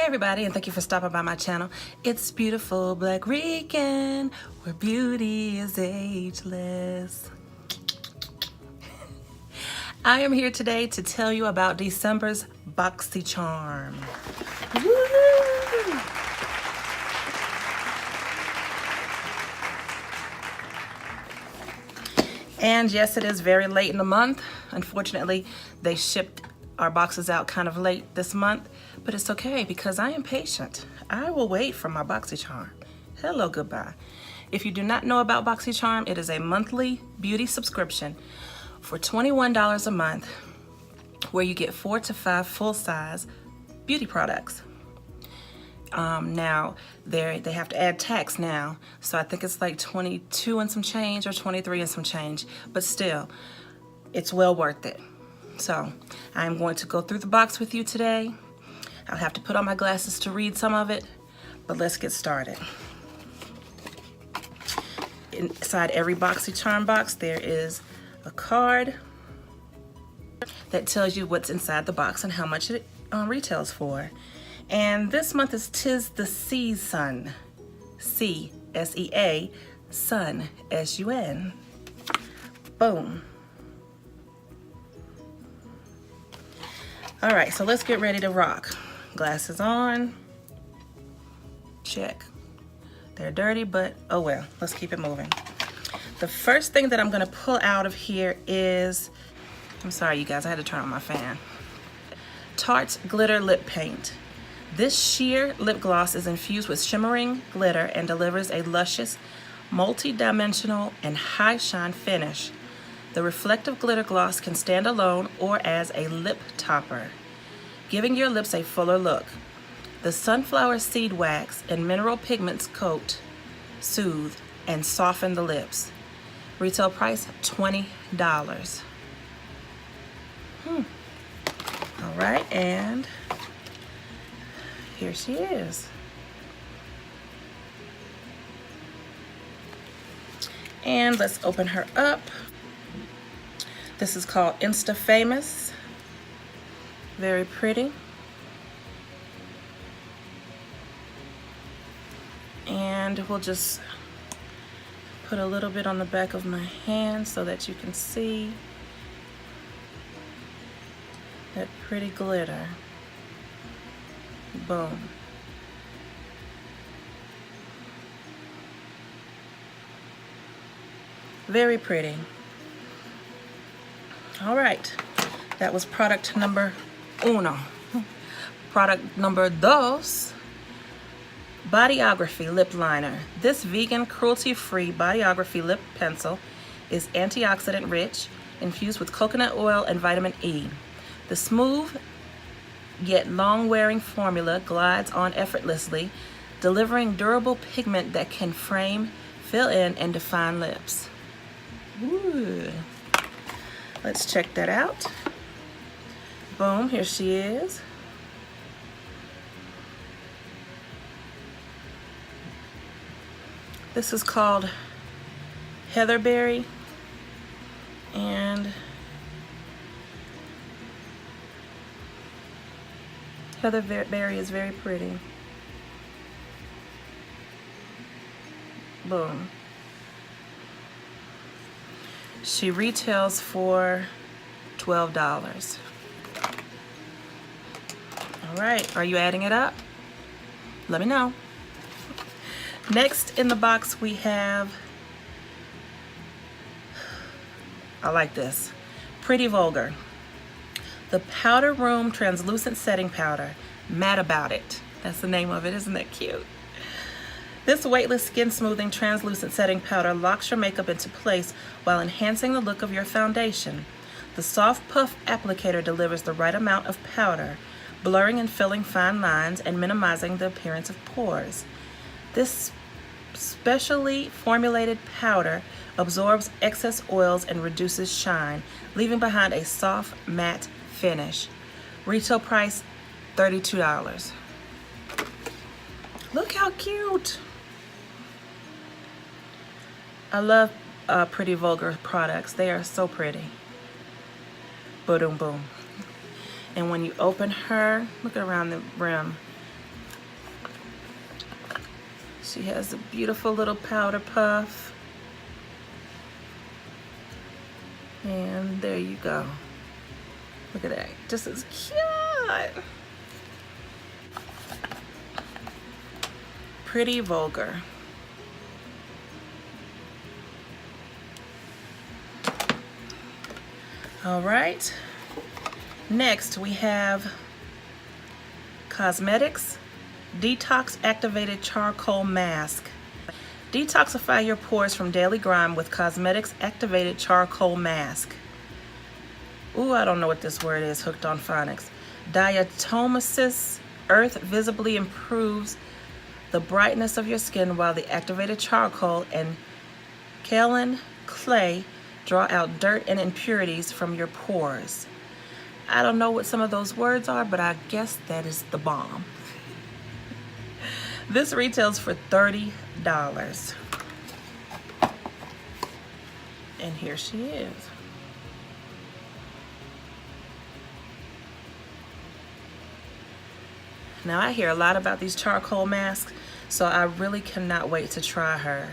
Hey everybody, and thank you for stopping by my channel. It's Beautiful Black Rican, where beauty is ageless. I am here today to tell you about December's Boxy Charm. Woo! And yes, it is very late in the month. Unfortunately, they shipped our boxes out kind of late this month, but it's okay because I am patient. I will wait for my BoxyCharm. Hello, goodbye. If you do not know about BoxyCharm, it is a monthly beauty subscription for $21 a month where you get 4 to 5 full-size beauty products. Now, they have to add tax now, so I think it's like 22 and some change or 23 and some change, but still, it's well worth it. So I'm going to go through the box with you today. I'll have to put on my glasses to read some of it, but let's get started. Inside every BoxyCharm box, there is a card that tells you what's inside the box and how much it retails for. And this month is Tis the Season. C-S-E-A, Sun, S-U-N. Boom. All right, so let's get ready to rock. Glasses on. Check. They're dirty, but oh well, let's keep it moving. The first thing that I'm gonna pull out of here is, I'm sorry you guys, I had to turn on my fan. Tarte Glitter Lip Paint. This sheer lip gloss is infused with shimmering glitter and delivers a luscious, multi-dimensional, and high shine finish. The reflective glitter gloss can stand alone or as a lip topper, giving your lips a fuller look. The sunflower seed wax and mineral pigments coat, soothe, and soften the lips. Retail price, $20. All right, and here she is. And let's open her up. This is called Insta Famous. Very pretty. And we'll just put a little bit on the back of my hand so that you can see that pretty glitter. Boom. Very pretty. All right, that was product number uno. Product number dos, Bodyography Lip Liner. This vegan, cruelty-free Bodyography lip pencil is antioxidant rich, infused with coconut oil and vitamin E. The smooth yet long-wearing formula glides on effortlessly, delivering durable pigment that can frame, fill in, and define lips. Ooh. Let's check that out. Boom, here she is. This is called Heatherberry, and Heatherberry is very pretty. Boom. She retails for $12. All right, are you adding it up? Let me know. Next in the box we have, I like this, Pretty Vulgar. The Powder Room Translucent Setting Powder, Mad About It. That's the name of it, isn't that cute? This weightless skin smoothing translucent setting powder locks your makeup into place while enhancing the look of your foundation. The soft puff applicator delivers the right amount of powder, blurring and filling fine lines and minimizing the appearance of pores. This specially formulated powder absorbs excess oils and reduces shine, leaving behind a soft matte finish. Retail price, $32. Look how cute. I love Pretty Vulgar products. They are so pretty. Boom, boom. And when you open her, look around the rim. She has a beautiful little powder puff. And there you go. Look at that. This is cute. Pretty Vulgar. All right. Next we have Cosmetics Detox Activated Charcoal Mask. Detoxify your pores from daily grime with Cosmetics Activated Charcoal Mask. Ooh, I don't know what this word is, hooked on phonics. Diatomaceous earth visibly improves the brightness of your skin, while the activated charcoal and kaolin clay draw out dirt and impurities from your pores. I don't know what some of those words are, but I guess that is the bomb. This retails for $30. And here she is. Now I hear a lot about these charcoal masks, so I really cannot wait to try her.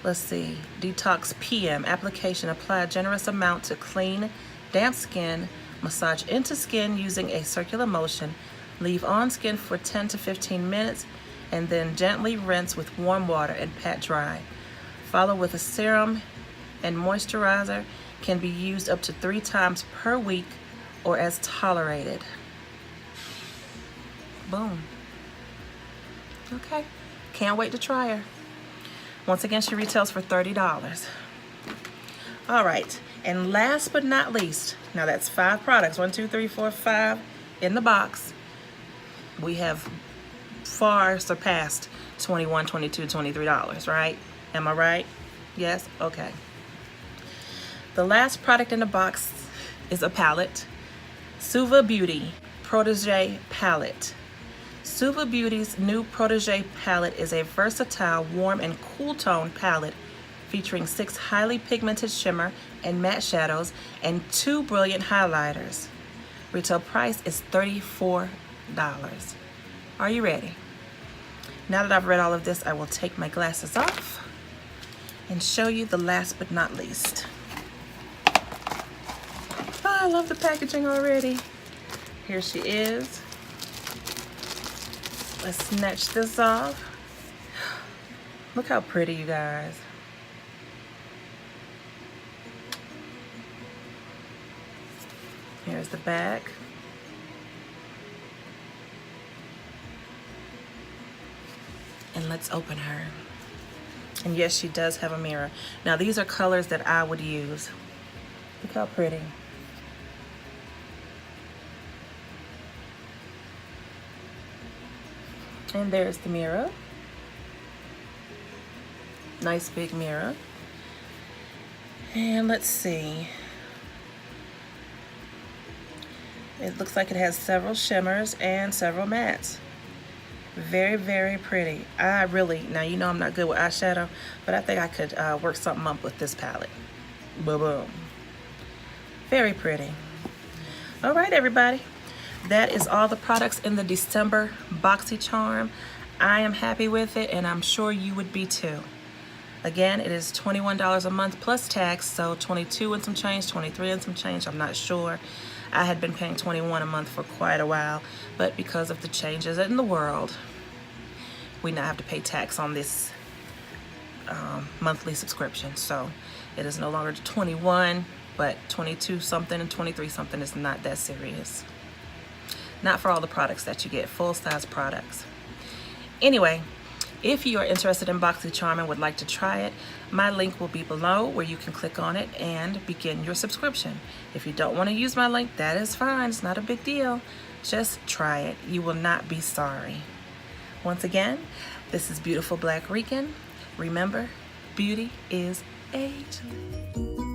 Let's see. Detox PM. Application. Apply a generous amount to clean, damp skin. Massage into skin using a circular motion. Leave on skin for 10 to 15 minutes and then gently rinse with warm water and pat dry. Follow with a serum and moisturizer. Can be used up to 3 times per week or as tolerated. Boom. Okay. Can't wait to try her. Once again, she retails for $30. All right. And last but not least, now that's 5 products. 1, 2, 3, 4, 5 in the box. We have far surpassed $21, $22, $23, right? Am I right? Yes? Okay. The last product in the box is a palette. Suva Beauty Protégé Palette. Suva Beauty's new Protégé palette is a versatile, warm, and cool tone palette featuring 6 highly pigmented shimmer and matte shadows and 2 brilliant highlighters. Retail price is $34. Are you ready? Now that I've read all of this, I will take my glasses off and show you the last but not least. Oh, I love the packaging already. Here she is. Let's snatch this off. Look how pretty, you guys. Here's the back. And let's open her. And yes, she does have a mirror. Now these are colors that I would use. Look how pretty. And there's the mirror. Nice big mirror. And let's see. It looks like it has several shimmers and several mattes. Very, very pretty. I really, now you know I'm not good with eyeshadow, but I think I could work something up with this palette. Boom, boom. Very pretty. All right, everybody. That is all the products in the December Boxy Charm. I am happy with it, and I'm sure you would be too. Again, it is $21 a month plus tax, so 22 and some change, 23 and some change, I'm not sure. I had been paying $21 a month for quite a while, but because of the changes in the world, we now have to pay tax on this monthly subscription. So it is no longer 21, but 22 something and 23 something is not that serious. Not for all the products that you get, full-size products. Anyway, if you are interested in BoxyCharm and would like to try it, my link will be below where you can click on it and begin your subscription. If you don't want to use my link, that is fine. It's not a big deal. Just try it. You will not be sorry. Once again, this is Beautiful Black Rican. Remember, beauty is ageless.